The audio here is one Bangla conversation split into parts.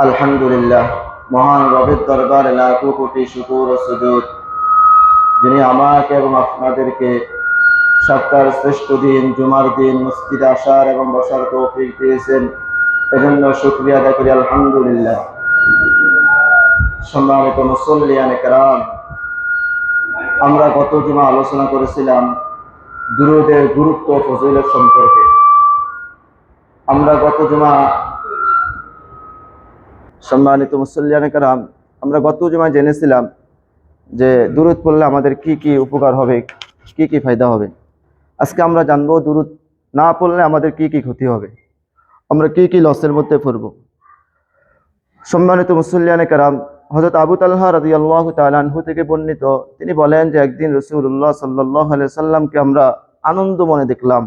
আলহামদুলিল্লাহ, মহান রবের দরবারে লাখো কোটি শুকর ও সুজুদ, যিনি আমাকে এবং আপনাদেরকে সপ্তাহের শ্রেষ্ঠ দিন জুমার দিন মসজিদে আসার এবং বসার তৌফিক দিয়েছেন। এজন্য শুকরিয়া আদায় করি আলহামদুলিল্লাহ। সম্মানিত মুসল্লিয়ানে কেরাম, আমরা গত জুমা আলোচনা করেছিলাম দুরূদের গুরুত্ব ও ফজিলত সম্পর্কে। সম্মানিত মুসল্লিয়ানে কেরাম, আমরা গত জুমায় জেনেছিলাম যে দুরূদ পড়লে আমাদের কি কি উপকার হবে, কি কি ফায়দা হবে। আজকে আমরা জানবো দুরূদ না পড়লে আমাদের কি কি ক্ষতি হবে, আমরা কি কি লসের মধ্যে পড়ব। সম্মানিত মুসল্লিয়ানে কেরাম, হযরত আবু তালহা রাদিয়াল্লাহু তাআলা আনহু থেকে বর্ণিত, তিনি বলেন যে একদিন রাসূলুল্লাহ সাল্লাল্লাহু আলাইহি সাল্লামকে আমরা আনন্দ মনে দেখলাম।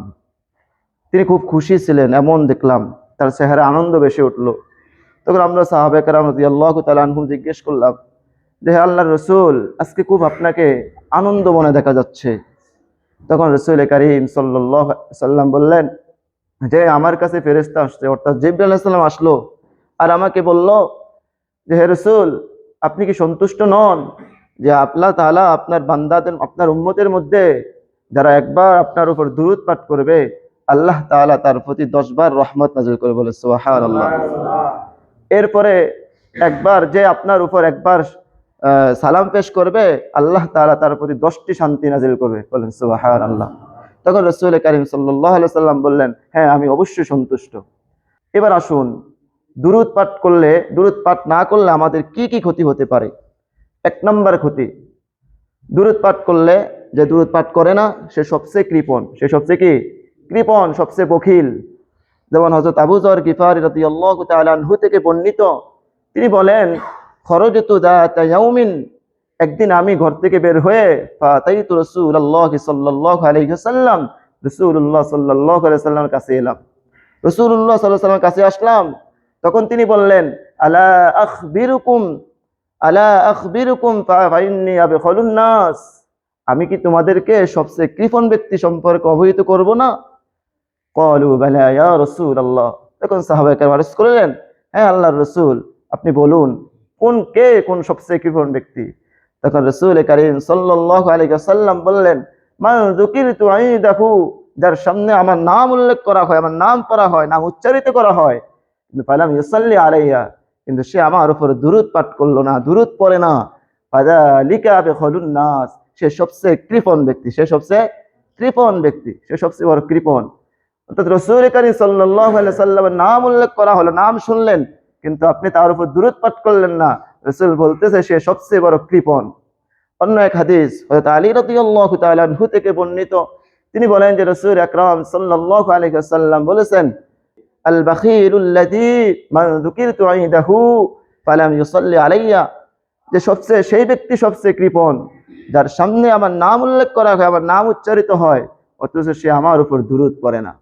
তিনি খুব খুশি ছিলেন, এমন দেখলাম তার চেহারা আনন্দ বেশি উঠলো। তখন আমরা সাহাবা কেরাম রাদিয়াল্লাহু তাআলা আনহুম জিজ্ঞেস করলাম যে হে আল্লাহর রাসূল, আজকে খুব আপনাকে আনন্দ মনে দেখা যাচ্ছে। তখন রাসূল কারীম সাল্লাল্লাহু আলাইহি সাল্লাম বললেন যে আমার কাছে ফেরেশতা আসছে, অর্থাৎ জিবরাইল আলাইহিস সালাম আসলো আর আমাকে বলল যে হে রাসূল, আপনি কি সন্তুষ্ট নন যে আল্লাহ তাআলা আপনার বান্দাদের, আপনার উম্মতের মধ্যে যারা একবার আপনার উপর দুরূদ পাঠ করবে, আল্লাহ তাআলা তার প্রতি 10 বার রহমত নাযিল করে। বলে সুবহানাল্লাহ। এরপরে একবার যে আপনার উপর একবার সালাম পেশ করবে, আল্লাহ তাআলা তার প্রতি 10টি শান্তি নাযিল করবে। বলেন সুবহানাল্লাহ। তখন রাসূল কারীম সাল্লাল্লাহু আলাইহি সাল্লাম বললেন, হ্যাঁ, আমি অবশ্যই সন্তুষ্ট। এবার আসুন, দুরূদ পাঠ না করলে আমাদের কি কি ক্ষতি হতে পারে। 1 নম্বর ক্ষতি, দুরূদ পাঠ করলে, যে দুরূদ পাঠ করে না সে সবচেয়ে কৃপণ, সবচেয়ে বখিল। যেমন হযরত আবু যর গিফারী রাদিয়াল্লাহু তাআলা আনহু থেকে বর্ণিত, তিনি বলেন খরাজতু যাতা ইয়াউমিন, একদিন আমি ঘর থেকে বের হয়ে ফাতাইতু রাসূলুল্লাহ সাল্লাল্লাহু আলাইহি ওয়াসাল্লাম, রাসূলুল্লাহ সাল্লাল্লাহু আলাইহি ওয়াসাল্লামের কাছে এলাম। রাসূলুল্লাহ সাল্লাল্লাহু আলাইহি ওয়াসাল্লামের কাছে আসলাম। তখন তিনি বললেন আলা আখবিরুকুম ফাইন্নী আবখালুন নাস, আমি কি তোমাদেরকে সবচেয়ে কৃপণ ব্যক্তি সম্পর্কে অবহিত করব না? ক্বালু বালা ইয়া রাসূলুল্লাহ। তখন সাহাবায়ে কেরাম আরজ করলেন, হ্যাঁ আল্লাহর রাসূল, আপনি বলুন কোন সবচেয়ে কৃপণ ব্যক্তি। তখন রাসূল কারীম সাল্লাল্লাহু আলাইহি ওয়াসাল্লাম বললেন, মান যুকিরতু ইনদাহু, যার সামনে আমার নাম উল্লেখ করা হয়, আমার নাম পড়া হয়, নাম উচ্চারিত করা হয়, ফালাম ইউসাল্লি আলাইহা, কিন্তু সে আমার উপর দুরূদ পাঠ করলো না, দুরূদ পড়ে না, ফাযালিকা বিখালুন নাস, সে সবচেয়ে কৃপণ ব্যক্তি, সে সবচেয়ে বড় কৃপণ। অর্থাৎ রাসূল কারীম সাল্লাল্লাহু আলাইহি সাল্লামের নাম উল্লেখ করা হলো, নাম শুনলেন, কিন্তু আপনি তার উপর দুরূদ পাঠ করলেন না। রাসূল বলতেছে সে সবচেয়ে বড় কৃপণ। অন্য এক হাদিস হযরত আলী রাদিয়াল্লাহু তাআলা আনহু থেকে বর্ণিত, তিনি বলেন যে রাসূল আকরাম সাল্লাল্লাহু আলাইহি ওয়াসাল্লাম বলেছেন, আল বাখীলুল্লাযী মান যুকিরতু ইনদাহু ফালাম ইউসাল্লি আলাইয়া, যে সেই ব্যক্তি সবচেয়ে কৃপণ যার সামনে আমার নাম উল্লেখ করা হয়, আমার নাম উচ্চারিত হয়, অথচ সে আমার উপর দুরূদ পড়ে না।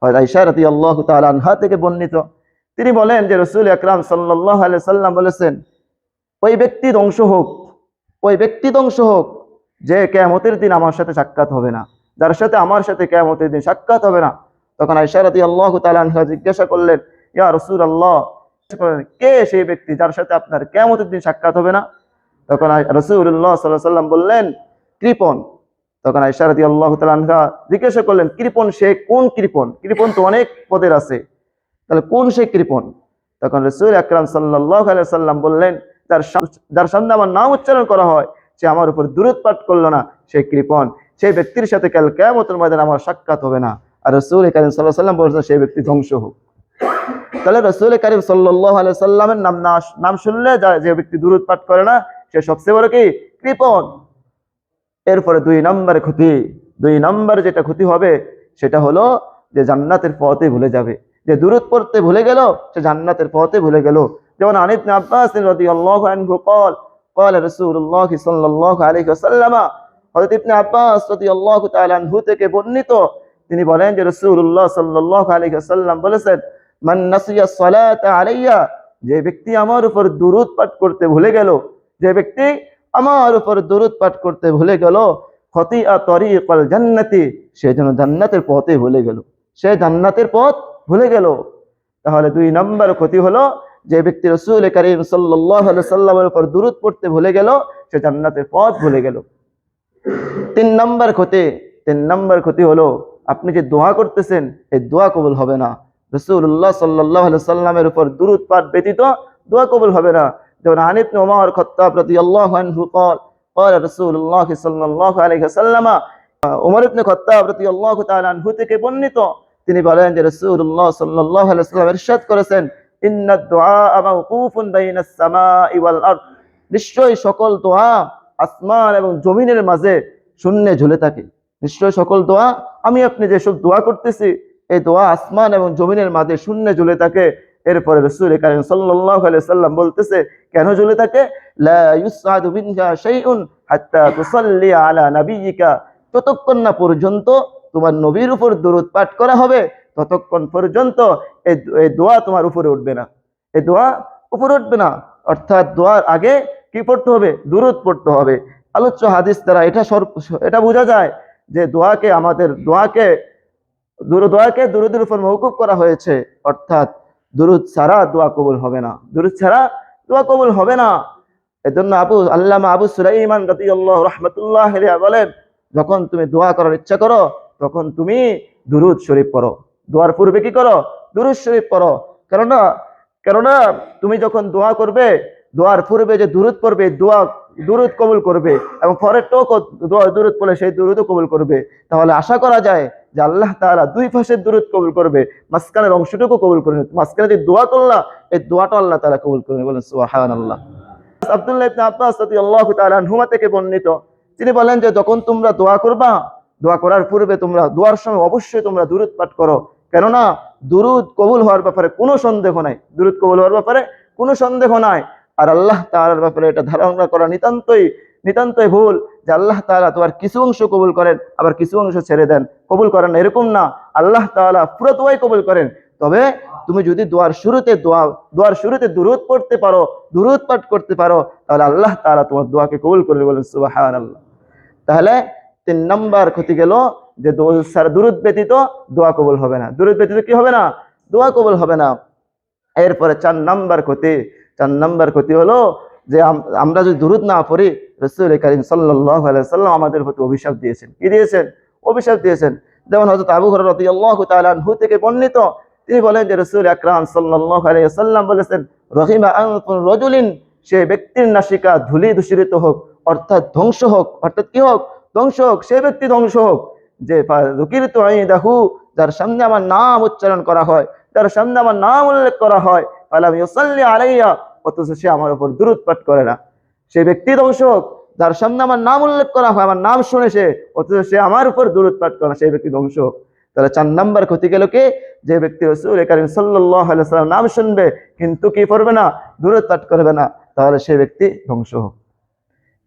হযরত আয়েশা রাদিয়াল্লাহু তাআলা আনহা থেকে বর্ণিত, তিনি বলেন যে রাসূল আকরাম সাল্লাল্লাহু আলাইহি সাল্লাম বলেছেন, ওই ব্যক্তি ধ্বংস হোক যে কিয়ামতের দিন আমার সাথে সাক্ষাৎ হবে না, যার সাথে আমার সাথে কিয়ামতের দিন সাক্ষাৎ হবে না। তখন আয়েশা রাদিয়াল্লাহু তাআলা আনহা জিজ্ঞাসা করলেন, ইয়া রাসূলুল্লাহ, কে সেই ব্যক্তি যার সাথে আপনার কিয়ামতের দিন সাক্ষাৎ হবে না? তখন রাসূলুল্লাহ সাল্লাল্লাহু আলাইহি সাল্লাম বললেন, কৃপণ। তখন আয়েশা রাদিয়াল্লাহু তাআলা আনহা জিজ্ঞাসা করলেন, কৃপণ সে কোন কৃপণ? কৃপণ তো অনেক পদের আছে, তাহলে কোন সে কৃপণ? তখন রাসূল আকরাম সাল্লাল্লাহু আলাইহি সাল্লাম বললেন, যার সামনে আমার নাম উচ্চারণ করা হয়, সে আমার উপর দুরূদ পাঠ করলো না, সে কৃপণ, সেই ব্যক্তির সাথে কাল কিয়ামতের ময়দানে আমার সাক্ষাৎ হবে না। আর রাসূল কারীম সাল্লাল্লাহু আলাইহি সাল্লাম বলেছেন সেই ব্যক্তি ধ্বংস হোক। তাহলে রাসূল কারীম সাল্লাল্লাহু আলাইহি সাল্লামের নাম শুনলে যে ব্যক্তি দুরূদ পাঠ করে না, সে সবচেয়ে বড় কি? কৃপণ। এরপরে 2 নম্বর যেটা ক্ষতি হবে সেটা হলো যে জান্নাতের পথে ভুলে যাবে। যে দুরূদ পড়তে ভুলে গেল, সে জান্নাতের পথে ভুলে গেল। যেমন আন ইবনে আব্বাস রাদিয়াল্লাহু আনহু قال রাসূলুল্লাহ সাল্লাল্লাহু আলাইহি ওয়াসাল্লাম, হযরত ইবনে আব্বাস রাদিয়াল্লাহু তাআলা আনহু থেকে বর্ণিত, তিনি বলেন যে রাসূলুল্লাহ সাল্লাল্লাহু আলাইহি ওয়াসাল্লাম বলেছেন, মান নাসিয়া সালাতা আলাইয়া, যে ব্যক্তি আমার উপর দুরূদ পাঠ করতে ভুলে গেল, খতিয়া তরিকাল জান্নাতি, সে যেন জান্নাতের পথে ভুলে গেল, তাহলে 2 নম্বর ক্ষতি হলো যে ব্যক্তি রাসূল করিম সাল্লাল্লাহু আলাইহি সাল্লামের উপর দুরূদ পড়তে ভুলে গেল, সে জান্নাতের পথ ভুলে গেল। 3 নম্বর ক্ষতি হলো, আপনি যে দোয়া করতেছেন এই দোয়া কবুল হবে না। রাসূলুল্লাহ সাল্লাল্লাহু আলাইহি সাল্লামের উপর দুরূদ পাঠ ব্যতীত দোয়া কবুল হবে না। যেমন আন ইবনে ওমর খাত্তাব রাদিয়াল্লাহু আনহু قال رسول الله صلى الله عليه وسلم, ওমর ইবনে খাত্তাব রাদিয়াল্লাহু তাআলা আনহু থেকে বর্ণিত, তিনি বলেন যে রাসূলুল্লাহ সাল্লাল্লাহু আলাইহি ওয়াসাল্লাম ইরশাদ করেছেন, ইন্নাদ দুআ মাওকুফুন বাইনাস সামাই ওয়াল আরদ, নিশ্চয়ই সকল দোয়া আসমান এবং জমিনের মাঝে শূন্যে ঝুলে থাকে। নিশ্চয় সকল দোয়া, আমি আপনি যেসব দোয়া করতেছি এই দোয়া আসমান এবং জমিনের মাঝে শূন্যে ঝুলে থাকে। এরপরে রাসূল কারীম সাল্লাল্লাহু আলাইহি সাল্লাম বলতেছে কেন ঝুলে থাকে, লা ইউসআদু মিনহা শাইউন হাত্তা তুসাল্লি আলা নাবিয়িকা, যতক্ষণ না পর্যন্ত তোমার নবীর উপর দরুদ পাঠ করা হবে ততক্ষণ পর্যন্ত এই দোয়া তোমার উপরে উঠবে না, এই দোয়া উপরে উঠবে না। অর্থাৎ দোয়ার আগে কি পড়তে হবে, দুরুদ পড়তে হবে। আলোচ্য হাদিস দ্বারা এটা বোঝা যায় যে দোয়াকে দুরুদের উপর মওকুফ করা হয়েছে, অর্থাৎ দুরুদ ছাড়া দোয়া কবুল হবে না, দুরুদ ছাড়া দোয়া কবুল হবে না। এজন্য আল্লামা আবু সুলাইমান রাদিয়াল্লাহু রাহমাতুল্লাহ আলাইহি বলেন, যখন তুমি দোয়া করার ইচ্ছা করো তখন তুমি দুরুদ শরীফ পড়ো। দোয়ার পূর্বে কি করো, দুরুদ শরীফ পড়ো। কেননা তুমি যখন দোয়া করবে, দোয়ার পূর্বে যে দুরুদ পড়বে দুরুদ কবুল করবে, এবং পরের দুরুদ পড়লে সেই দুরুদও কবুল করবে। তাহলে আশা করা যায় যে আল্লাহ তাআলা দুই পাশের দুরুদ কবুল করবে, মাঝখানের অংশটুকু কবুল করবে। মাঝখানে যে দোয়া করলা এই দোয়াটা আল্লাহ তাআলা কবুল করবে। বলেন সুবহানাল্লাহ। আব্দুল্লাহ ইবনে আব্বাস রাদিয়াল্লাহু তাআলা আনহুমা থেকে বর্ণিত, তিনি বলেন যে যখন তোমরা দোয়া করবা, দোয়া করার পূর্বে তোমরা দোয়ার সময় অবশ্যই তোমরা দুরুদ পাঠ করো। কেননা দুরুদ কবুল হওয়ার ব্যাপারে কোনো সন্দেহ নাই, দুরুদ কবুল হওয়ার ব্যাপারে কোনো সন্দেহ নাই। আর আল্লাহ তাআলার ব্যাপারে এটা ধারণা করা নিতান্তই ভুল যে আল্লাহ তাআলা তোমার কিছু অংশ কবুল করেন আবার কিছু অংশ ছেড়ে দেন, কবুল করেন না, এরকম না। আল্লাহ তাআলা পুরো দোয়াই কবুল করেন। তবে তুমি যদি দোয়ার শুরুতে দুরুদ পড়তে পারো, দুরুদ পাঠ করতে পারো, তাহলে আল্লাহ তাআলা তোমার দোয়াকে কবুল করবে। বলেন সুবহানাল্লাহ। তাহলে 3 নম্বর ক্ষতি গেল যে দুরুদ ব্যতীত দোয়া কবুল হবে না। দুরুদ ব্যতীত কি হবে না, দোয়া কবুল হবে না। এরপরে 4 নম্বর ক্ষতি হলো যে আমরা যদি দুরুদ না পড়ি, রাসূল কারীম সাল্লাল্লাহু আলাইহি সাল্লাম আমাদের প্রতি অভিশাপ দিয়েছেন। কি দিয়েছেন? অভিশাপ দিয়েছেন। যেমন হযরত আবু হুরায়রা রাদিয়াল্লাহু তাআলা আনহু থেকে বর্ণিত, তিনি বলেন যে রাসূল আকরাম সাল্লাল্লাহু আলাইহি সাল্লাম বলেছেন, রহিমা আনফুর রাজুলিন, সে ব্যক্তির নাসিকা ধুলি দূষিত হোক, অর্থাৎ ধ্বংস হোক, অর্থাৎ কি হোক, ধ্বংস হোক, সে ব্যক্তি ধ্বংস হোক, যে যুকিরতু ইনদাহু, যার সামনে আমার নাম উচ্চারণ করা হয়, যার সামনে আমার নাম উল্লেখ করা হয়, ফালাম ইউসাল্লি আলাইয়া, অথচ সে আমার উপর দুরূদ পাঠ করে না, সে ব্যক্তি ধ্বংস হোক। যার সামনে আমার নাম উল্লেখ করা হয়, আমার নাম শুনে সে, অথচ সে আমার উপর দুরূদ পাঠ করে না, সেই ব্যক্তি ধ্বংস হোক। তাহলে 4 নম্বর ক্ষতি গেল কি, যে ব্যক্তি রাসূল কারীম সাল্লাল্লাহু আলাইহি ওয়াসাল্লাম নাম শুনবে কিন্তু কি পড়বে না, দুরূদ পাঠ করবে না, তাহলে সেই ব্যক্তি ধ্বংস হোক।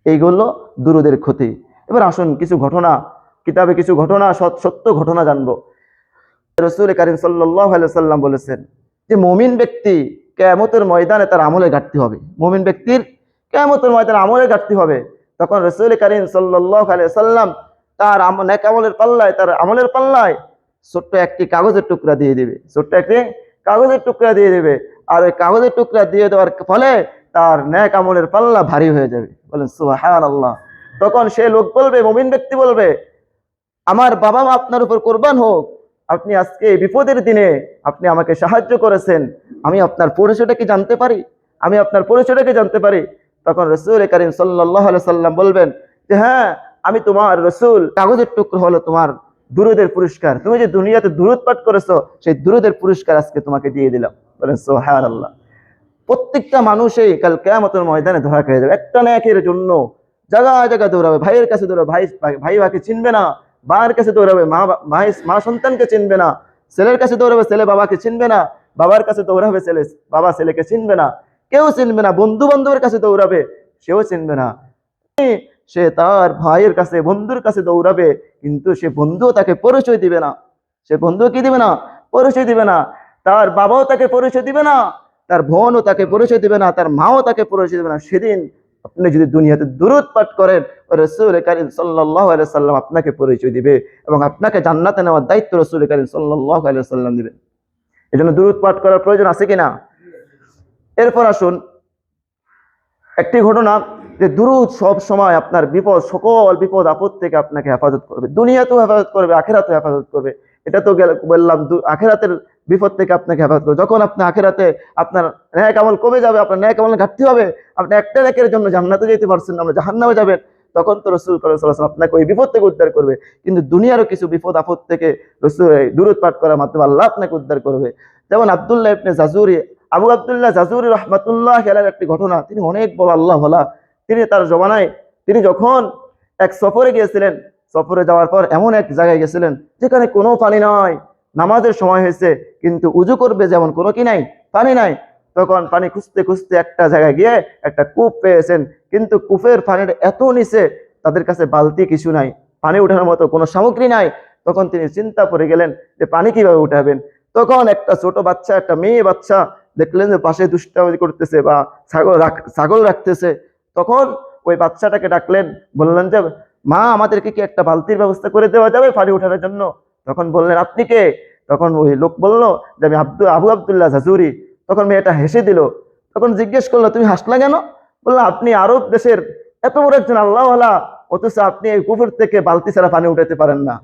এইগুলো দুরূদের ক্ষতি। এবার আসুন কিতাবে কিছু ঘটনা, সত্য ঘটনা জানবো। রাসূল কারীম সাল্লাল্লাহু আলাইহি ওয়াসাল্লাম বলেছেন যে মুমিন ব্যক্তি কিয়ামতের ময়দানে তার আমলে ঘাটতি হবে। মুমিন ব্যক্তির কিয়ামতের ময়দানে আমলে ঘাটতি হবে। তখন রাসূল কারীম সাল্লাল্লাহু আলাইহি ওয়াসাল্লাম তার নেক আমলের পাল্লায়, তার আমলের পাল্লায় ছোট্ট একটি কাগজের টুকরা দিয়ে দিবে, ছোট্ট একটি কাগজের টুকরা দিয়ে দিবে। আর ওই কাগজের টুকরা দিয়ে দেওয়ার ফলে তার নেক আমলের পাল্লা ভারী হয়ে যাবে। বলেন সুবহানাল্লাহ। তখন সে লোক বলবে, মুমিন ব্যক্তি বলবে, আমার বাবা মা আপনার উপর কোরবান হোক, আপনি আজকে এই বিপদের দিনে আপনি আমাকে সাহায্য করেছেন, আমি আপনার পরিচয়টা কি জানতে পারি, আমি আপনার পরিচয়টাকে জানতে পারি। তখন রাসূল কারীম সাল্লাল্লাহু আলাইহি সাল্লাম বলবেন যে হ্যাঁ, আমি তোমার রাসূল, কাগজের টুকরো হলো তোমার দুরূদের পুরস্কার, তুমি যে দুনিয়াতে দুরূদ পাঠ করেছো সেই দুরূদের পুরস্কার আজকে তোমাকে দিয়ে দিলাম। বলেন সুবহানাল্লাহ। প্রত্যেকটা মানুষই কাল কিয়ামতের ময়দানে ধরা খেয়ে যাবে। একটা নেকের জন্য জায়গায় জায়গায় দৌড়াবে, ভাইয়ের কাছে দৌড়াবে, ভাই ভাইকে চিনবে না, মার কাছে দৌড়াবে, মা সন্তানকে চিনবে না, ছেলের কাছে দৌড়াবে, ছেলে বাবাকে চিনবে না, বাবার কাছে দৌড়াবে, বাবা ছেলেকে চিনবে না, কেউ চিনবে না। বন্ধু বান্ধবের কাছে দৌড়াবে, সেও চিনবে না। সে তার ভাইয়ের কাছে, বন্ধুর কাছে দৌড়াবে, কিন্তু সে বন্ধু তাকে পরিচয় দিবে না, সে বন্ধু কি দিবে না, পরিচয় দিবে না। তার বাবাও তাকে পরিচয় দিবে না, তার বোনও তাকে পরিচয় দিবে না, তার মাও তাকে পরিচয় দিবে না। সেদিন আপনি যদি দুনিয়াতে দুরূদ পাঠ করেন, রাসূল কারীম সাল্লাল্লাহু আলাইহি সাল্লাম আপনাকে পরিচয় দিবে এবং আপনাকে জান্নাতে নেওয়ার দায়িত্ব রাসূল কারীম সাল্লাল্লাহু আলাইহি সাল্লাম দিবেন। এজন্য দুরূদ পাঠ করার প্রয়োজন আছে কিনা? এরপর আসুন একটি ঘটনা, যে দুরূদ সব সময় আপনার বিপদ, সকল বিপদ আপদ থেকে আপনাকে হেফাজত করবে, দুনিয়াতেও হেফাজত করবে, আখিরাতেও হেফাজত করবে। এটা তো বললাম আখিরাতের বিপদ থেকে আপনাকে হেফাজত করবে। যখন আপনি আখিরাতে আপনার নেক আমল কমে যাবে, আপনার নেক আমল ঘাটতি হবে, আপনি একটা নেকের জন্য জান্নাতে যেতে পারছেন না, জাহান্নামে যাবেন, তখন তো রাসূল সাল্লাল্লাহু আলাইহি ওয়াসাল্লাম আপনাকে ওই বিপদ থেকে উদ্ধার করবে। কিন্তু দুনিয়ারও কিছু বিপদ আপদ থেকে রাসূল দুরূদ পাঠ করার মাধ্যমে আল্লাহ আপনাকে উদ্ধার করবে। যেমন আব্দুল্লাহ ইবনে জাজুরি, আবু আব্দুল্লাহ জাজুরি রহমাতুল্লাহ আলাইহির একটি ঘটনা। তিনি অনেক বড় আল্লাহ ওয়ালা। তিনি তার জমানায় তিনি যখন এক সফরে গিয়েছিলেন, সফরে যাওয়ার পর এমন এক জায়গায় গেছিলেন যেখানে কোনো পানি নাই, নামাজের সময় হয়েছে, কিন্তু উজু করবে যেমন কোনো কি নাই, পানি নাই। তখন পানি খুঁজতে খুঁজতে একটা জায়গায় গিয়ে একটা কূপ পেয়েছেন, কিন্তু কূপের পানির এত নিচে, তাদের কাছে বালতি কিছু নাই, পানি উঠানোর মতো কোনো সামগ্রী নাই। তখন তিনি চিন্তা করে গেলেন যে পানি কিভাবে উঠাবেন। তখন একটা ছোট বাচ্চা, একটা মেয়ে বাচ্চা দেখলেন যে পাশে দুষ্টামি করতেছে বা ছাগল রাখতেছে। তখন ওই বাচ্চাটাকে ডাকলেন, বললেন যে মা, আমাদেরকে কি একটা বালতির ব্যবস্থা করে দেওয়া যাবে পানি উঠানোর জন্য? তখন বললেন, আপনি কে? তখন ওই লোক বলল যে আমি আবু আব্দুল্লাহ জাজুরি। তখন মেয়েটা হেসে দিল। তখন জিজ্ঞেস করলো, তুমি হাসলা কেন? বললো, আপনি আরব দেশের এত বড় একজন আল্লাহওয়ালা, অথচ আপনি এই পুকুর থেকে বালতি ছাড়া পানি উঠাতে পারেন না,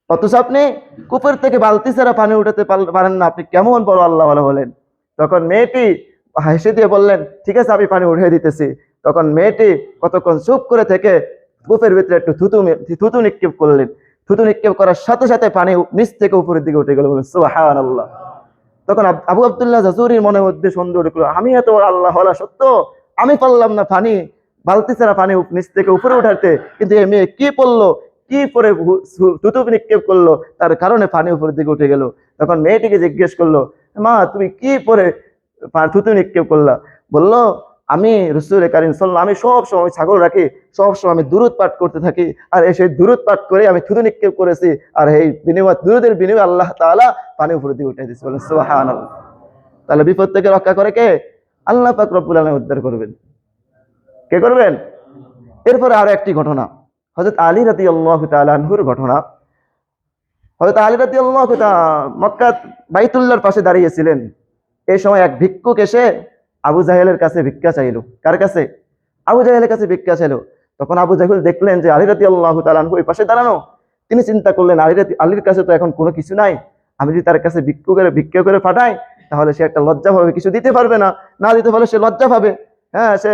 অথচ আপনি কূপের থেকে বালতি ছাড়া পানি উঠাতে পারেন না, আপনি কেমন বড় আল্লাহওয়ালা হলেন? তখন মেয়েটি হেসে দিয়ে বললেন, ঠিক আছে, আমি পানি উঠিয়ে দিতেছি। তখন মেয়েটি কতক্ষণ চুপ করে থেকে কূপের ভিতরে একটু থুতু নিক্ষেপ করলেন। থুতু নিক্ষেপ করার সাথে সাথে পানি নিচ থেকে উপরের দিকে উঠে গেল। বলেন সুবহানাল্লাহ। তখন আবু আব্দুল্লাহ জাজুরির মনের মধ্যে সন্দেহ ঢুকলো, আমি এত বড় আল্লাহওয়ালা সত্য, আমি পারলাম না পানি বালতি ছাড়া পানি নিচ থেকে উপরে উঠাতে, কিন্তু এই মেয়ে কি পড়লো, কি পরে থুতু নিক্ষেপ করলো, তার কারণে পানি উপরের দিকে উঠে গেল। তখন মেয়েটিকে জিজ্ঞেস করলো, মা, তুমি কি পরে থুতু নিক্ষেপ করলা? বললো, আমি রাসূল কারীম সাল্লাল্লাহু, আমি সব সময় ছাগল রাখি, সব সময় আমি দুরূদ পাঠ করতে থাকি, আর সেই দুরূদ পাঠ করে আমি থুতু নিক্ষেপ করেছি, আর এই বিনিময় দুরূদের বিনিময়ে আল্লাহ তাআলা পানি উপরের দিকে উঠিয়ে দিয়েছে। বলেন সুবহানাল্লাহ। তাহলে বিপদ থেকে রক্ষা করে কে? আল্লাহ পাক রব্বুল আলামিন উদ্ধার করবেন। কে করবেন? এরপরে আরো একটি ঘটনা, হযরত আলী রাদিয়াল্লাহু তাআলা আনহুর ঘটনা। হযরত আলী রাদিয়াল্লাহু তাআলা মক্কা বাইতুল্লাহর পাশে দাঁড়িয়েছিলেন। এই সময় এক ভিক্ষুক এসে আবু জাহেলের কাছে ভিক্ষা চাইলো। কার কাছে? আবু জাহেলের কাছে ভিক্ষা চাইলো। তখন আবু জাহেল দেখলেন যে আলী রাদিয়াল্লাহু তাআলা আনহু ওই পাশে দাঁড়ানো। তিনি চিন্তা করলেন, আলীর কাছে তো এখন কোনো কিছু নাই, আমি যদি তার কাছে ভিক্ষা করে পাঠাই, তাহলে সে একটা লজ্জা পাবে, কিছু দিতে পারবে না, না দিতে পারলে সে লজ্জা পাবে, হ্যাঁ, সে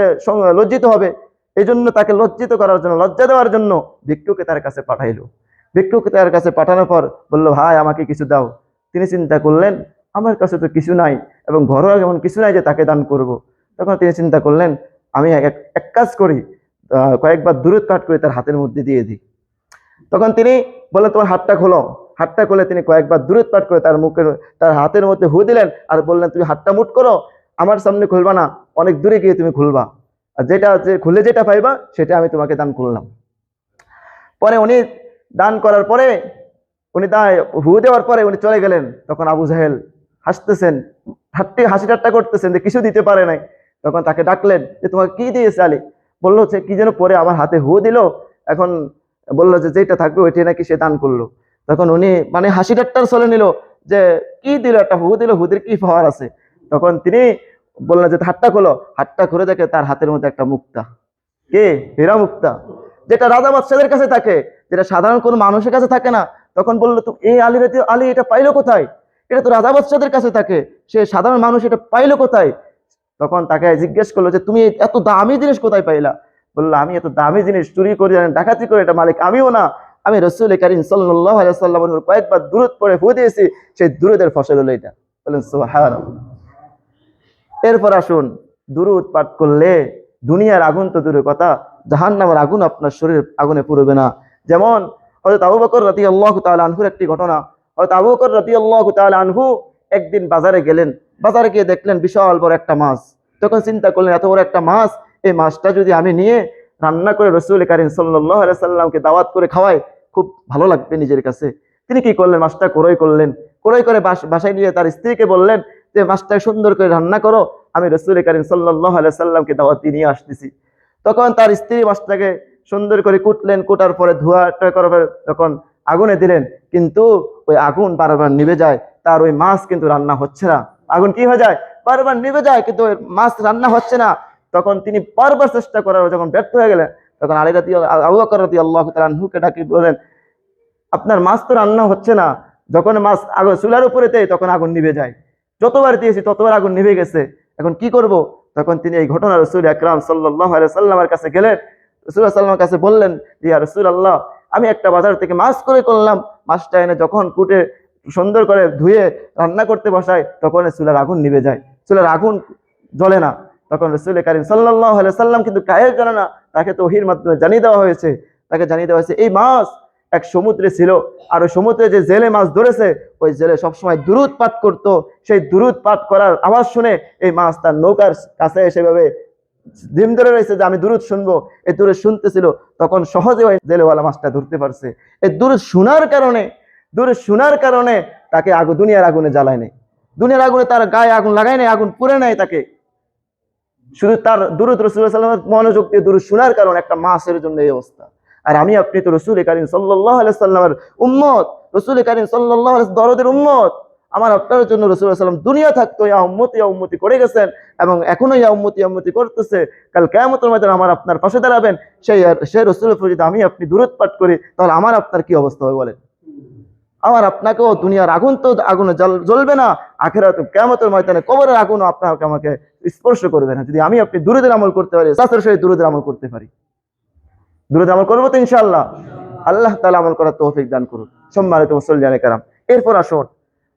লজ্জিত হবে। এই জন্য তাকে লজ্জিত করার জন্য, লজ্জা দেওয়ার জন্য ভিক্ষুকে তার কাছে পাঠাইলো। ভিক্ষুকে তার কাছে পাঠানোর পর বলল, ভাই, আমাকে কিছু দাও। তিনি চিন্তা করলেন, আমার কাছে তো কিছু নাই এবং ঘরোয়া এমন কিছু নাই যে তাকে দান করব। তখন তিনি চিন্তা করলেন, আমি এক কাজ করি, কয়েকবার দুরূদ পাঠ করে তার হাতের মধ্যে দিয়ে দিই। তখন তিনি বললেন, তোমার হাতটা খোলো। হাতটা খুলে তিনি কয়েকবার দুরূদ পাঠ করে তার হাতের মধ্যে হু দিলেন, আর বললেন, তুমি হাতটা মুঠ করো, আমার সামনে খুলবা না, অনেক দূরে গিয়ে তুমি খুলবা, আর খুলে যেটা পাইবা সেটা আমি তোমাকে দান করলাম। পরে উনি দান করার পরে, উনি হু দেওয়ার পরে উনি চলে গেলেন। তখন আবু জাহেল হাসতেছেন, হাসি ঠাট্টা করতেছেন যে কিছু দিতে পারে নাই। তখন তাকে ডাকলেন যে, তোমাকে কি দিয়েছে আলী? বললো যে কি যেন পরে আমার হাতে হু দিল, এখন বললো যে যেটা থাকবে ওইটাই নাকি সে দান করলো। তখন উনি মানে হাসি ঠাট্টার চলে নিল যে কি দিল, একটা হু দিল, হুদের কি পাওয়ার আছে? তখন তিনি বললেন যে হাতটা খোলো। হাতটা খুলে দেখে তার হাতের মধ্যে একটা মুক্তা। কে? হীরা মুক্তা, যেটা রাজা বাদশাদের কাছে থাকে, যেটা সাধারণ কোনো মানুষের কাছে থাকে না। তখন বললো, তো এই আলী এটা পাইলো কোথায়? এটা তো রাজা বাদশাদের কাছে থাকে, সে সাধারণ মানুষ এটা পাইলো কোথায়? তখন তাকে জিজ্ঞেস করলো যে তুমি এত দামি জিনিস কোথায় পাইলা? বললো, আমি এত দামি জিনিস চুরি করে, ডাকাতি করে এটা মালিক আমিও না, আমি রাসূল কারীম সাল্লাল্লাহু আলাইহি ওয়াসাল্লামের কয়েকবার দুরূদ পড়ে ফু দিয়েছি, সেই দুরূদের ফসল হলো এটা। বলেন সুবহানাল্লাহ। এরপর আসুন, দুরূদ পাঠ করলে দুনিয়ার আগুন তো দূরের কথা, জাহান্নামের আগুন আপনার শরীর আগুনে পুড়বে না। যেমন হযরত আবু বকর রাদিয়াল্লাহু তাআলা আনহুর একটি ঘটনা। হযরত আবু বকর রাদিয়াল্লাহু তাআলা আনহু একদিন বাজারে গেলেন। বাজারে গিয়ে দেখলেন বিশাল বড় একটা মাছ। তখন চিন্তা করলেন, এত বড় একটা মাছ, এই মাছটা যদি আমি নিয়ে রান্না করে রাসূল কারীম সাল্লাল্লাহু আলাইহি সাল্লামকে দাওয়াত করে খাওয়াই, খুব ভালো লাগবে নিজের কাছে। তিনি কি করলেন? মাছটা ক্রয় করলেন। ক্রয় করে বাসায় নিয়ে তার স্ত্রীকে বললেন যে মাছটা সুন্দর করে রান্না করো, আমি রাসূল কারীম সাল্লাল্লাহু আলাইহি সাল্লামকে দাওয়াত দিয়ে আসতেছি। তখন তার স্ত্রী মাছটাকে সুন্দর করে কুটলেন, কুটার পরে ধোয়াটা করার পরে তখন আগুনে দিলেন, কিন্তু ওই আগুন বারবার নিভে যায়, তার ওই মাছ কিন্তু রান্না হচ্ছে না। আগুন কি হয়ে যায়? বারবার নিভে যায়, কিন্তু মাছ রান্না হচ্ছে না। তখন তিনি বারবার চেষ্টা করার যখন ব্যর্থ হয়ে গেলেন, তখন আবু বকর রাদিয়াল্লাহু তাআলা আনহুকে ডাকি বলেন, আপনার মাছ তো রান্না হচ্ছে না। যখন মাছ আগুন চুলার উপরে দেয় তখন আগুন নিভে যায়, যতবার দিয়েছি ততবার আগুন নিভে গেছে, এখন কি করব? তখন তিনি এই ঘটনা রাসূল আকরাম সাল্লাল্লাহু আলাইহি সাল্লামের কাছে গেলেন। রাসূল সাল্লাল্লাহু কাছে বললেন, ইয়া রাসূলুল্লাহ, আমি একটা বাজার থেকে মাছ ক্রয় করলাম, মাছটা এনে যখন কুটে সুন্দর করে ধুয়ে রান্না করতে বসায় তখন চুলার আগুন নিভে যায়, চুলার আগুন জ্বলে না। তখন রাসূল কারীম সাল্লাল্লাহু আলাইহি সাল্লাম কিন্তু গায়ের জানে না, তাকে তো ওহীর মাধ্যমে জানিয়ে দেওয়া হয়েছে, তাকে জানিয়ে দেওয়া হয়েছে এই মাছ এক সমুদ্রে ছিল, আর ওই সমুদ্রে যে জেলে মাছ ধরেছে ওই জেলে সবসময় দুরূদ পাঠ করত, সেই দুরূদ পাঠ করার আওয়াজ শুনে এই মাছ তার নৌকার কাছে এসেভাবে ডিম ধরে রয়েছে যে আমি দুরূদ শুনবো, এই দুরূদ শুনতেছিল, তখন সহজে ওই জেলেওয়ালা মাছটা ধরতে পারছে। এই দুরূদ শোনার কারণে তাকে দুনিয়ার আগুনে জ্বালায় নেই, দুনিয়ার আগুনে তার গায়ে আগুন লাগায় নেই, আগুন পুড়ে নেয় তাকে, শুধু তার দুরূদ রাসূলুল্লাহ সাল্লাল্লাহু আলাইহি ওয়াসাল্লামের মনোযোগ দিয়ে দুরূদ শোনার কারণে একটা মাছের জন্য এই অবস্থা। আর আমি আপনি তো রাসূল কারীম সাল্লাল্লাহু আলাইহি ওয়াসাল্লামের উম্মত, রাসূল কারীম সাল্লাল্লাহু আলাইহি দরদের উম্মত। আমার আপনার জন্য রাসূলুল্লাহ সাল্লাল্লাহু আলাইহি ওয়াসাল্লাম দুনিয়া থাকতো ইয়া উম্মতি করে গেছেন, এবং এখনো ইয়া উম্মতি করতেছে। কাল কিয়ামতের ময়দানে আমার আপনার পাশে দাঁড়াবেন, সেই রাসূলের উপর যদি আমি আপনি দুরূদ পাঠ করি তাহলে আমার আপনার কি অবস্থা হবে বলেন? আমার আপনাকেও দুনিয়ার আগুন তো আগুনে জ্বলবে না, আখিরাত কিয়ামতের ময়দানে কবরের আগুনও আপনাকে আমাকে স্পর্শ করবে না, যদি আমি আপনি দুরূদের আমল করতে পারি, সাথে সাথে দুরূদের আমল করতে পারি। দুরূদ আমল করবো তো ইনশাআল্লাহ। আল্লাহ তাআলা আমল করার তৌফিক দান করুন। সম্মানিত মুসল্লিয়ানে কেরাম, এরপর আসুন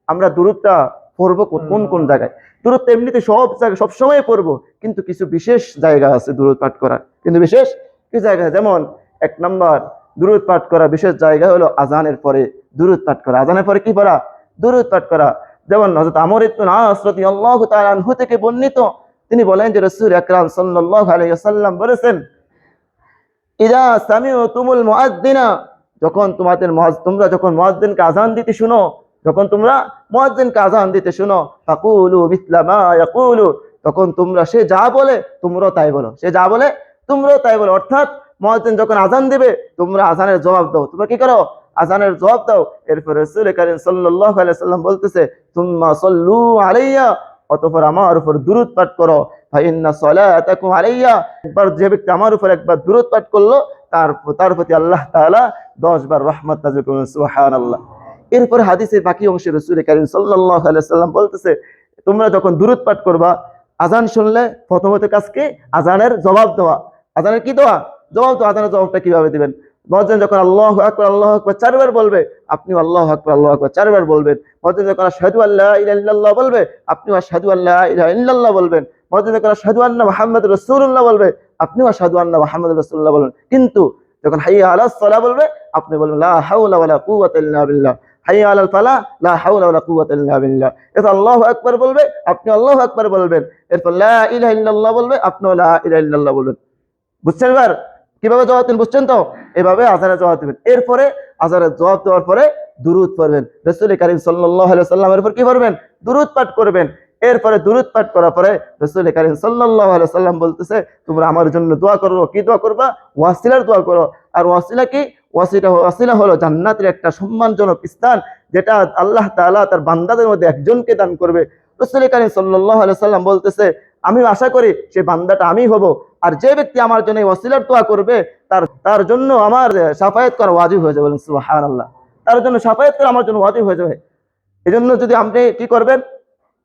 আমরা দুরূদটা পড়বো কোন কোন জায়গায়। দুরূদ তো এমনিতে সব জায়গায় সবসময় পড়বো, কিন্তু কিছু বিশেষ জায়গা আছে দুরূদ পাঠ করার, কিন্তু বিশেষ কিছু জায়গা, যেমন ১ নম্বর দুরূদ পাঠ করা বিশেষ জায়গা হলো আযানের পরে দুরূদ পাঠ করা। আযানের পরে কি পড়া? দুরূদ পাঠ করা। যেমন হযরত আমর ইবনে আস রাদিয়াল্লাহু তাআলা আনহু থেকে বর্ণিত, তিনি বলেন যে রাসূল আকরাম সাল্লাল্লাহু আলাইহি ওয়াসাল্লাম বলেছেন, ইযা সামি'তুমুল মুআদ্দিনা, তোমরা যখন মুয়াজ্জিনকে আযান দিতে শুনো, ফাকুলু মিসলা মা ইয়াকুলু, তখন তোমরা সে যা বলে তোমরাও তাই বলো। অর্থাৎ মুয়াজ্জিন যখন আযান দিবে তোমরা আযানের জবাব দাও। তোমরা কি করো? আযানের জবাব দাও। এরপর রাসূল কারীম সাল্লাল্লাহু আলাইহি ওয়াসাল্লাম বলতেছে, তুম্মা সাল্লু আলাইয়া, অতঃপর আমার উপর দুরূদ পাঠ করো। ফাইন্না সালাতাকুম আলাইয়া, একবার যে ব্যক্তি আমার উপর একবার দুরূদ পাঠ করলো তার প্রতি আল্লাহ তাআলা 10 বার রহমত নাযিল করবেন। সুবহানাল্লাহ। এরপরে হাদিসের বাকি অংশে রাসূল কারীম সাল্লাল্লাহু আলাইহি ওয়াসাল্লাম বলতেছে, তোমরা যখন দুরূদ পাঠ করবা, আযান শুনলে প্রথমত কাজ কি? আযানের জবাব দেওয়া। আযানের কি দেওয়া? জবাব দেওয়া। আযানের জবাবটা কিভাবে দিবেন? মুয়াজ্জিন যখন আল্লাহু আকবার 4 বার বলবে, আপনিও আল্লাহু আকবার 4 বার বলবেন। মুয়াজ্জিন যখন আশহাদু আল্লা ইলাহা ইল্লাল্লাহ বলবে, আপনিও আশহাদু আল্লা ইলাহা ইল্লাল্লাহ বলবেন। মুয়াজ্জিন যখন আশহাদু আন্না মুহাম্মাদুর রাসূলুল্লাহ বলবে, আপনিও আশহাদু আন্না মুহাম্মাদুর রাসূলুল্লাহ বলবেন। কিন্তু যখন হাইয়া আলাস সালাহ বলবে, আপনি বলবেন লা হাওলা ওয়ালা কুওয়াতা ইল্লা বিল্লাহ, হাইয়া আলাল ফালাহ, লা হাওলা ওয়ালা কুওয়াতা ইল্লা বিল্লাহ। এরপর আল্লাহু আকবার বলবে, আপনি আল্লাহু আকবার বলবেন। এরপর লা ইলাহা ইল্লাল্লাহ বলবে, আপনিও লা ইলাহা ইল্লাল্লাহ বলবেন। বুঝছেন? এবার কিভাবে জবাব দেবেন বুঝছেন তো? এভাবে আযানের জবাব দেবেন। এরপরে আযানের জবাব দেওয়ার পরে দুরূদ পড়বেন। রাসূল কারীম সাল্লাল্লাহু আলাইহি ওয়াসাল্লামের উপর কি পড়বেন? দুরূদ পাঠ করবেন। এরপরে দুরূদ পাঠ করার পরে রাসূল কারীম সাল্লাল্লাহু আলাইহি ওয়াসাল্লাম বলতেছে, তোমরা আমার জন্য দোয়া করো। কি দোয়া করবা? ওয়াসিলার দোয়া করো। আর ওয়াসিলা কি? ওয়াসিলা হলো জান্নাতের একটা সম্মানজনক স্থান, যেটা আল্লাহ তাআলা তার বান্দাদের মধ্যে একজনকে দান করবে। রাসূল কারীম সাল্লাল্লাহু আলাইহি ওয়াসাল্লাম বলতেছে, আমি আশা করি সেই বান্দাটা আমি হব, আর যে ব্যক্তি আমার জন্য ওয়াসিলার দোয়া করবে তার জন্য আমার শাফায়াত করা ওয়াজিব হয়ে যাবে। সুবহানাল্লাহ। তার জন্য শাফায়াত করা আমার জন্য ওয়াজিব হয়ে যাবে। এজন্য যদি আপনি কি করবেন?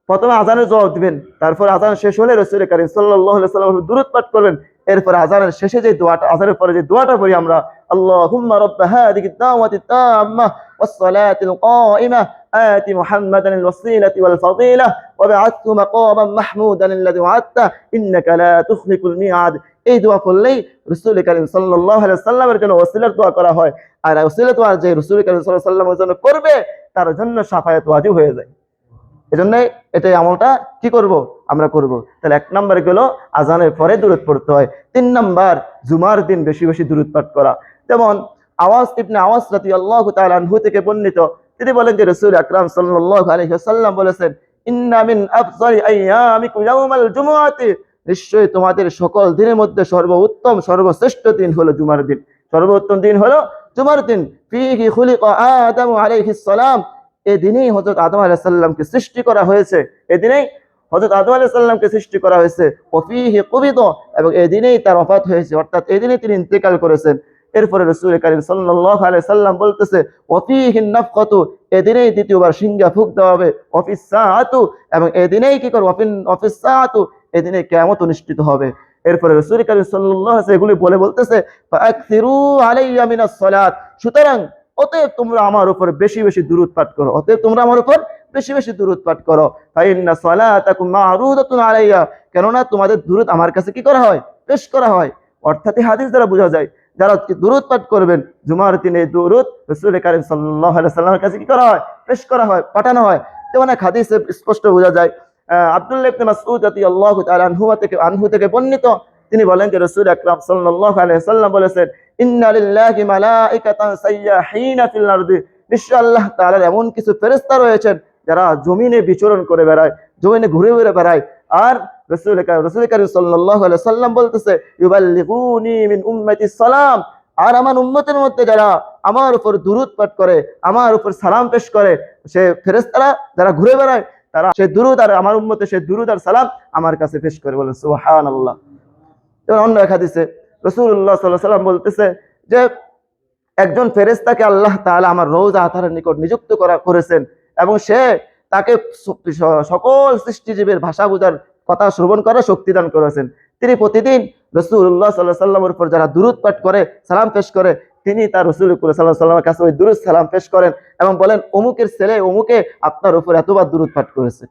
প্রথমে আযানের জবাব দিবেন, তারপর আযান শেষ হলে রাসূল কারীম সাল্লাল্লাহু আলাইহি ওয়াসাল্লাম দুরূদ পাঠ করবেন। এরপর আযানের শেষে যে দোয়াটা, আযানের পরে যে দোয়াটা পড়ি আমরা, আল্লাহুম্মা রাব্বা হাযিহিত দাওয়াতিত তাম্মাহ ওয়াস সালাতিল কাইমাহ আতি মুহাম্মাদান আল ওয়াসিলাতি ওয়াল ফাদিলাহ ওয়া বআথহু মাকামান মাহমুদান আল্লাযী ওয়া'আদতা ইন্নাকা লা তুখলিফুল মিআদ। এই দোয়া পড়লেই রাসূল কারীম সাল্লাল্লাহু আলাইহি ওয়াসাল্লামের জন্য ওয়াসিলার দোয়া করা হয়। আর ওয়াসিলা দোয়া যে রাসূল কারীম সাল্লাল্লাহু আলাইহি ওয়াসাল্লামের জন্য করবে, তার জন্য শাফায়াত ওয়াজিব হয়ে যায়। এজন্য এটাই আমলটা কি করব? আমরা করব। তাহলে 1 নম্বরে গেল আযানের পরে দুরূদ পড়তে হয়। 3 নম্বর জুমার দিন বেশি বেশি দুরূদ পাঠ করা। যেমন ইবনে আওয়াস রাদিয়াল্লাহু তাআলা আনহু থেকে বর্ণিত, তিনি বলেন যে রাসূল আকরাম সাল্লাল্লাহু আলাইহি ওয়াসাল্লাম বলেছেন, ইন্না মিন আফযালি আইয়ামিকুম ইয়াউমাল জুমআতি, নিশ্চয়ই তোমাদের সকল দিনের মধ্যে সর্বোত্তম সর্বশ্রেষ্ঠ দিন হলো জুমার দিন। সর্বোত্তম দিন হলো জুমার দিন। ফীহি খুলিকা আদম আলাইহিস সালাম, এই দিনেই হযরত আদম আলাইহিস সালামকে সৃষ্টি করা হয়েছে। এই দিনেই হযরত আদম আলাইহিস সালামকে সৃষ্টি করা হয়েছে, ওয়াফিহি কুবিদ, এবং এই দিনেই তার ওফাত হয়েছে, অর্থাৎ এই দিনেই তিনি ইন্তেকাল করেছেন। এরপরে রাসূল কারীম সাল্লাল্লাহু আলাইহি সাল্লাম বলতেছে ওয়াফিহি নাফকাতু, এই দিনেই দ্বিতীয়বার সিংহা ফুঁক দেওয়া হবে, ওয়াফিস সাআতু, এবং এই দিনেই কি করবে, ওয়াফিস সাআতু, এই দিনে কিয়ামত অনুষ্ঠিত হবে। এরপরে রাসূল কারীম সাল্লাল্লাহু আলাইহি এগুলি বলে বলতেছে ফাআকসিরু আলাইয়া মিনাস সালাত, সুতরাং অতএব তোমরা আমার উপর বেশি বেশি দুরূদ পাঠ করো, অতএব তোমরা আমার উপর বেশি বেশি দুরূদ পাঠ করো। ফাইন্না সালাতাকুম মা'রুদাতুন আলাইয়া, কেননা তোমাদের দুরূদ আমার কাছে কি করা হয়, পেশ করা হয়। অর্থাৎ এই হাদিস দ্বারা বোঝা যায় যারা দুরূদ পাঠ করবেন জুমার দিনে দুরূদ রাসূল কারীম সাল্লাল্লাহু আলাইহি ওয়াসাল্লামের কাছে কি করা হয়, পেশ করা হয়, পাঠানো হয়। যেমন এক হাদিসে স্পষ্ট বোঝা যায়, আব্দুল্লাহ ইবনে মাসউদ রাদিয়াল্লাহু তাআলা আনহু থেকে বর্ণিত, তিনি বলেন যে রাসূল আকরাম সাল্লাল্লাহু আলাইহি ওয়াসাল্লাম বলেছেন ইন্না লিল্লাহি মালাইকাতান সাইয়াহিনা ফিল আরদি, নিশ্চয় আল্লাহ তাআলার এমন কিছু ফেরেশতা রয়েছেন যারা জমিনে বিচরণ করে বেড়ায়, জমিনে ঘুরে ঘুরে বেড়ায়। আর রাসূল কারীম সাল্লাল্লাহু আলাইহি ওয়াসাল্লাম বলতেছে ইউবাল্লিগুনি মিন উম্মতিস সালাম, আর আমার উম্মতের মধ্যে যারা আমার উপর দুরূদ পাঠ করে, আমার উপর সালাম পেশ করে, সে ফেরেশতারা যারা ঘুরে বেড়ায় তারা সেই দুরূদ আর আমার উম্মতে সেই দুরূদ আর সালাম আমার কাছে পেশ করে। বলেন সুবহানাল্লাহ। যেমন অন্য এক হাদিসে রাসূলুল্লাহ সাল্লাল্লাহু আলাইহি ওয়াসাল্লাম বলতেছে যে একজন ফেরেশতাকে আল্লাহ তাআলা আমার রওজা আতহারের নিকট নিযুক্ত করেছেন, এবং সে তাকে সকল সৃষ্টিজীবের ভাষা বোঝার, কথা শ্রবণ করার শক্তি দান করেছেন। তিনি প্রতিদিন রাসূলুল্লাহ সাল্লাল্লাহু আলাইহি ওয়াসাল্লামের উপর যারা দুরূদ পাঠ করে, সালাম পেশ করে, তিনি তার রাসূল সাল্লাল্লাহু আলাইহি ওয়াসাল্লামের কাছে ওই দুরূদ সালাম পেশ করেন এবং বলেন অমুকের ছেলে অমুকে আপনার উপর এতবার দুরূদ পাঠ করেছে।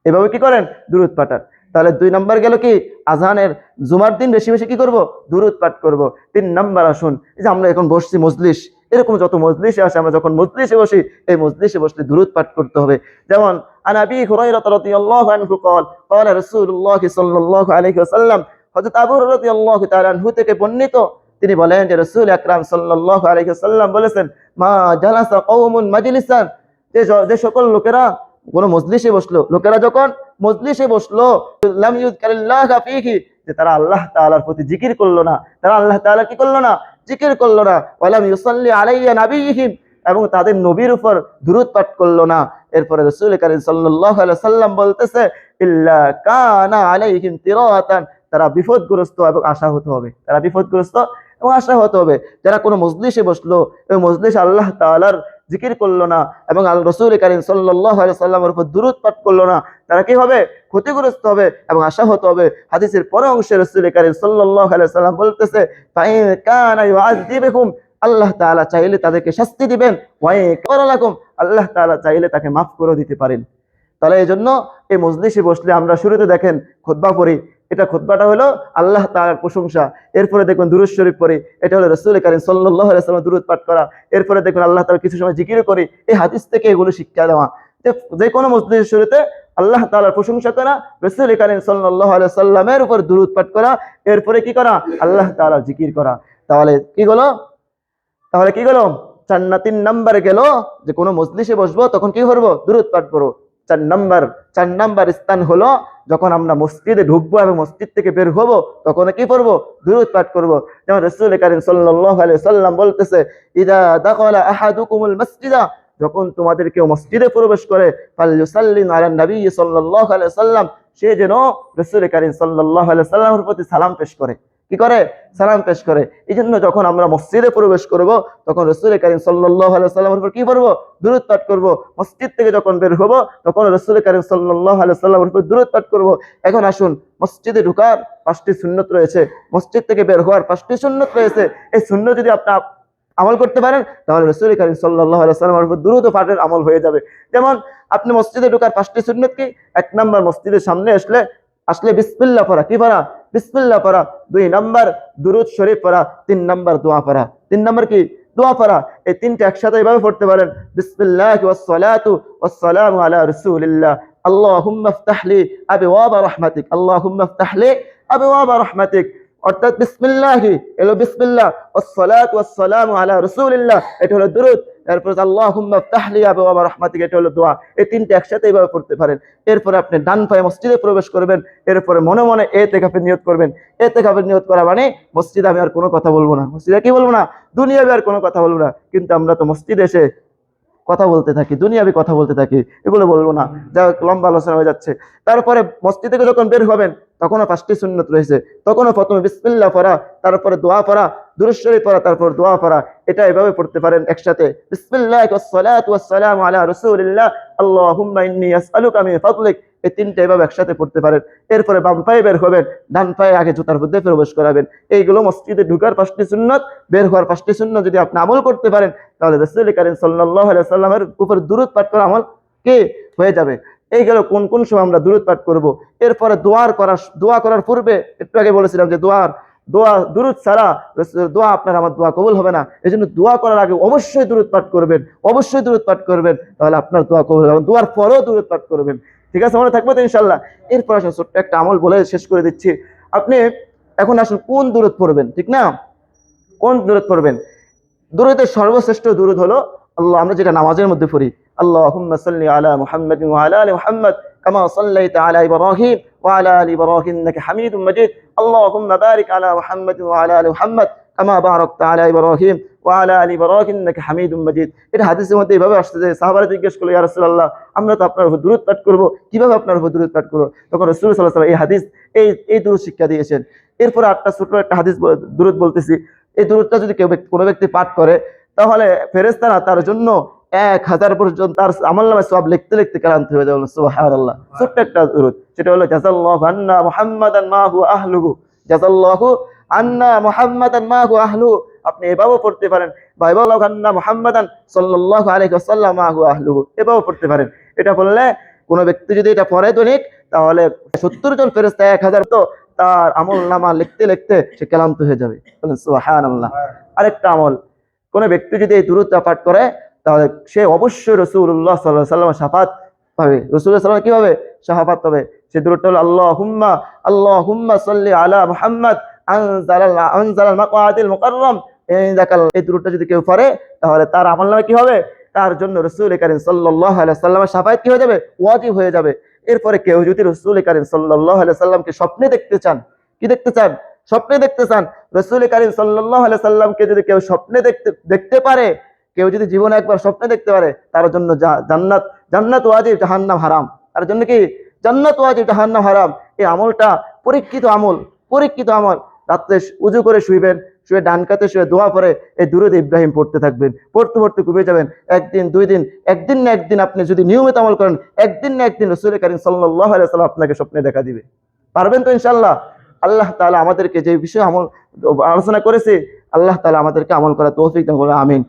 এভাবে কি করেন, দুরূদ পাঠান। তাহলে 2 নাম্বার গেল কি, আজানের জুমার দিন বেশি বেশি কি করব, দুরূদ পাঠ করব। 3 নাম্বার আসুন, এই যে আমরা এখন বসছি মজলিস, এরকম যত মজলিসে আসে, আমরা যখন মজলিসে বসি, এই মজলিসে বসলে দুরূদ পাঠ করতে হবে। যেমন আন আবি হুরায়রা রাদিয়াল্লাহু আনহু قال قال رسول الله সাল্লাল্লাহু আলাইহি ওয়াসাল্লাম, হযরত আবু হুরায়রা রাদিয়াল্লাহু তাআলা আনহু থেকে বর্ণিত, তিনি বলেন যে রাসূল আকরাম সাল্লাল্লাহু আলাইহি ওয়াসাল্লাম বলেছেন মা জালাসা কওমুন মাজলিসান, যে সকল লোকেরা কোন মজলিসে বসলো, লোকেরা যখন মজলিসে বসলো, লাম ইউযকারিল্লাহ ফীহি, যে তারা আল্লাহ তাআলার প্রতি জিকির করলো না, তারা আল্লাহ তাআলা কি করলো না, জিকির করলো না। ওয়ালাম ইউসাল্লি আলাইয়া নাবিয়্যিহিম, এবং তাদের নবীর উপর দুরূদ পাঠ করলো না। এরপরে রাসূল কারীম সাল্লাল্লাহু আলাইহি ওয়াসাল্লাম বলতেছে ইল্লা কানা আলাইহিম তিরাতান, তারা বিপদগ্রস্ত এবং আশাহত হবে, তারা বিপদগ্রস্ত এবং আশাহত হবে। যারা কোনো মজলিসে বসলো, ওই মজলিসে আল্লাহ তাআলার জিকির করলো না এবং রাসূল কারীম সাল্লাল্লাহু আলাইহি ওয়াসাল্লামের উপর দুরূদ পাঠ করলো না, তারা কি হবে, ক্ষতিগ্রস্ত হবে এবং আশাহত হবে। হাদিসের পরের অংশে রাসূল কারীম সাল্লাল্লাহু আলাইহি ওয়াসাল্লাম বলতেছে ফাইন কানা ইউআযিবুহুম, আল্লাহ তাআলা চাইলে তাদেরকে শাস্তি দিবেন, ওয়া ইয়াগফির লাকুম, আল্লাহ তাআলা চাইলে তাকে মাফ করে দিতে পারেন। তাহলে এই জন্য এই মজলিসে বসলে আমরা শুরুতে দেখেন খুতবা পড়ি, এটা খুতবাটা হলো আল্লাহ তাআলার প্রশংসা। এরপরে দেখবেন দুরূদ শরীফ পড়ি, এটা হলো রাসূল কারীম সাল্লাল্লাহু আলাইহি ওয়াসাল্লাম দুরূদ পাঠ করা। এরপরে দেখবেন আল্লাহ তাআলা কিছু সময় জিকির করি। এই হাদিস থেকে এগুলো শিক্ষা দেওয়া যে কোনো মজলিসের শুরুতে আল্লাহ তাআলার প্রশংসা করা, রাসূল কারীম সাল্লাল্লাহু আলাইহি ওয়াসাল্লামের উপর দুরূদ পাঠ করা, এরপরে কি করা, আল্লাহ তাআলার জিকির করা। তাহলে কি হলো, 3 নাম্বারে গেল যে কোনো মজলিসে বসবো তখন কি করবো, দুরূদ পাঠ করবো। 4 নাম্বার স্থান হলো যখন আমরা মসজিদে ঢুকবো এবং মসজিদ থেকে বের হবো তখন কি করবো, দুরূদ পাঠ করবো। যেমন রাসূল কারীম সাল্লাল্লাহু আলাইহি ওয়াসাল্লাম বলতেছে ইযা দাখালা আহাদুকুমুল মাসজিদা, যখন তোমাদের কেউ মসজিদে প্রবেশ করে, ফালইউসাল্লিম আলান নবী সাল্লাল্লাহু আলাইহি ওয়াসাল্লাম, সে যেন রাসূল কারীম সাল্লাল্লাহু আলাইহি ওয়াসাল্লামের প্রতি সালাম পেশ করে, কি করে, সালাম পেশ করে। এই জন্য যখন আমরা মসজিদে প্রবেশ করব তখন রাসূল কারীম সাল্লাল্লাহু আলাইহি ওয়াসাল্লামের উপর কি করব, দুরূদ পাঠ করব। মসজিদ থেকে যখন বের হব তখন রাসূল কারীম সাল্লাল্লাহু আলাইহি ওয়াসাল্লামের উপর দুরূদ পাঠ করব। এখন আসুন, মসজিদে ঢোকার 5টি সুন্নাত রয়েছে, মসজিদ থেকে বের হওয়ার 5টি সুন্নাত রয়েছে। এই সুন্নাত যদি আপনি আমল করতে পারেন তাহলে রাসূল কারীম সাল্লাল্লাহু আলাইহি ওয়াসাল্লামের উপর দুরূদ ও পাঠের আমল হয়ে যাবে। যেমন আপনি মসজিদে ঢোকার 5টি সুন্নাত কি, 1 নাম্বার মসজিদের সামনে আসলে বিসমিল্লাহ পড়া, কি পড়া, বিসমিল্লাহ পড়া। 2 নাম্বার দুরূদ শরীফ পড়া। 3 নাম্বার দোয়া পড়া। 3 নাম্বার কি, দোয়া পড়া। এই 3টা একসাথে এভাবে পড়তে পারেন, বিসমিল্লাহি ওয়াস সালাতু ওয়াস সালামু আলা রাসূলিল্লাহ, আল্লাহুম্মা ইফতাহ লি আবওয়াবা রাহমাতিক, আল্লাহুম্মা ইফতাহ লি আবওয়াবা রাহমাতিক। অর্থাৎ বিসমিল্লাহি এলো বিসমিল্লাহ, ওয়াস সালাতু ওয়াস সালামু আলা রাসূলিল্লাহ, এটা হলো দুরূদ। এরপর আল্লাহুম্মা ইফতাহ লি আবওয়াবা রাহমাতিক, এটা হলো দোয়া। এই 3টা একসাথে এভাবে পড়তে পারেন। এরপর আপনি ডান পায়ে মসজিদে প্রবেশ করবেন, এরপরে মনে মনে ইতিকাফের নিয়ত করবেন। ইতিকাফের নিয়ত করা মানে মসজিদে আমি আর কোনো কথা বলবো না, মসজিদে কি বলবো না, দুনিয়াবি আর কোনো কথা বলবো না। কিন্তু আমরা তো মসজিদে এসে কথা বলতে থাকি, দুনিয়াবি কথা বলতে থাকি, এগুলো বলবো না, যা লম্বা আলোচনা হয়ে যাচ্ছে। তারপরে মসজিদ থেকে যখন বের হবেন তখনও 5টি সুন্নত রয়েছে। তখনও প্রথমে বিসমিল্লাহ পড়া, তারপরে দোয়া পড়া, দুরূদ শরীফ পড়া, তারপর দোয়া পড়া। এটা এভাবে পড়তে পারেন একসাথে, বিসমিল্লাহ ওয়াসসালাতু ওয়াসসালামু আলা রাসূলিল্লাহ আল্লাহুম্মা ইন্নী আসআলুকা মিন ফাদলিক। এই তিনটা এভাবে একসাথে পড়তে পারেন। এরপরে বাম পায়ে বের হবেন, ডান পায়ে আগে জুতার মধ্যে প্রবেশ করাবেন। এইগুলো মসজিদে ঢুকার 5টি সুন্নত, বের হওয়ার 5টি সুন্নত যদি আপনি আমল করতে পারেন তাহলে রাসূল কারীম সাল্লাল্লাহু আলাইহি ওয়াসাল্লামের উপর দুরূদ পাঠ করা আমল কি হয়ে যাবে। এই গেল কোন কোন সময় আমরা দুরূদ পাঠ করব। এরপরে দোয়া করার পূর্বে একটু আগে বলেছিলাম যে দোয়া দুরূদ ছাড়া দোয়া আপনার আমার দোয়া কবুল হবে না। এজন্য দোয়া করার আগে অবশ্যই দুরূদ পাঠ করবেন, অবশ্যই দুরূদ পাঠ করবেন, তাহলে আপনার দোয়া কবুল হবে। দোয়ার পরেও দুরূদ পাঠ করবেন। ঠিক আছে, মনে থাকবে তো ইনশাআল্লাহ। এরপর আসলে ছোট্ট একটা আমল বলে শেষ করে দিচ্ছি। আপনি এখন আসলে কোন দুরূদ পড়বেন, ঠিক না? কোন দুরূদ পড়বেন? দুরূদের সর্বশ্রেষ্ঠ দুরূদ হলো আল্লাহ, আমরা যেটা নামাজের মধ্যে পড়ি, আল্লাহুম্মা সাল্লি আলা মুহাম্মাদিন ওয়া আলা আলি মুহাম্মাদ কামা সাল্লাইতা আলা ইব্রাহিম ওয়া আলা আলি ইব্রাহিম ইন্নাকা হামিদুম মাজিদ। আল্লাহুম্মা বারিক আলা মুহাম্মাদিন ওয়া আলা আলি মুহাম্মাদ কামা বারাকতা আলা ইব্রাহিম ওয়া আলা আলি ইব্রাহিম ইন্নাকা হামিদুম মাজিদ। এটা হাদিসের মধ্যে এইভাবে আসছে যে সাহাবারা জিজ্ঞেস করলো, ইয়া রাসূলুল্লাহ, আমরা তো আপনার উপর দুরূদ পাঠ করব, কিভাবে আপনার উপর দুরূদ পাঠ করব? তখন রাসূল সাল্লাল্লাহু আলাইহি ওয়াসাল্লাম এই হাদিস এই দুরূদ শিক্ষা দিয়েছেন। এরপর ছোট একটা হাদিস দুরূদ বলতেছি। এই দুরূদটা যদি কোনো ব্যক্তি পাঠ করে তাহলে ফেরেশতারা তার জন্য 1000 পর্যন্ত তার আমলনামায় সওয়াব লিখতে লিখতে ক্লান্ত হয়ে যাবে। সুবহানাল্লাহ। ছোট্ট একটা দুরূদ, সেটা হলো জাযাল্লাহু আন্না মুহাম্মাদান মা হুয়া আহলুহু, জাযাল্লাহু আন্না মুহাম্মাদান মা হুয়া আহলুহু। আপনি এভাবেও পড়তে পারেন, বা জাযাল্লাহু আন্না মুহাম্মাদান সাল্লাল্লাহু আলাইহি ওয়াসাল্লাম মা হুয়া আহলুহু, এভাবেও পড়তে পারেন। এটা বললে কোনো ব্যক্তি যদি এটা পড়ে দৈনিক, তাহলে 70 জন ফেরেশতা 1000 তো তার আমলনামা লিখতে লিখতে সে ক্লান্ত হয়ে যাবে। সুবহানাল্লাহ। আরেকটা আমল, কোন ব্যক্তি যদি এই দুরূদটা পাঠ করে তাহলে সে অবশ্যই রাসূলুল্লাহ সাল্লাল্লাহু আলাইহি ওয়াসাল্লামের শাফাত পাবে। রাসূলুল্লাহ সাল্লাল্লাহু আলাইহি ওয়াসাল্লাম কিভাবে শাফাত পাবে? সেই দুরূদটা হলো আল্লাহুম্মা সাল্লি আলা মুহাম্মাদ আনজালাল মাকআদিল মুকাররম। এই দুরূদটা যদি কেউ পড়ে তাহলে তার আমলনামায় কি হবে? তার জন্য রাসূল কারীম সাল্লাল্লাহু আলাইহি ওয়াসাল্লামের শাফাত কি হয়ে যাবে? ওয়াজিব হয়ে যাবে। এরপরে কেউ যদি রাসূল কারীম সাল্লাল্লাহু আলাইহি ওয়াসাল্লামকে স্বপ্নে দেখতে চান, কি দেখতে চান? স্বপ্নে দেখতে চান। রাসূল কারীম সাল্লাল্লাহু আলাইহি ওয়াসাল্লামকে যদি কেউ স্বপ্নে দেখতে পারে, কেউ যদি জীবনে একবার স্বপ্নে দেখতে পারে, তার জন্য জান্নাত ওয়াজিব, জাহান্নাম হারাম। তার জন্য কি? জান্নাত ওয়াজিব, জাহান্নাম হারাম। এই আমলটা পরীক্ষিত আমল। রাত্রে উযু করে শুইবেন, শুয়ে ডান কাতে শুয়ে দোয়া পড়ে এই দুরূদ ইব্রাহিম পড়তে থাকবেন। পড়তে পড়তে ঘুমিয়ে যাবেন। একদিন, 2 দিন, একদিন না একদিন আপনি যদি নিয়মিত আমল করেন, একদিন না একদিন রাসূল কারীম সাল্লাল্লাহু আলাইহি ওয়াসাল্লাম আপনাকে স্বপ্নে দেখা দিবে। পারবেন তো ইনশাআল্লাহ? আল্লাহ তাআলা আমাদেরকে যে বিষয়ে আমল আলোচনা করেছে, আল্লাহ তাআলা আমাদেরকে আমল করার তৌফিক দান করুন। আমিন।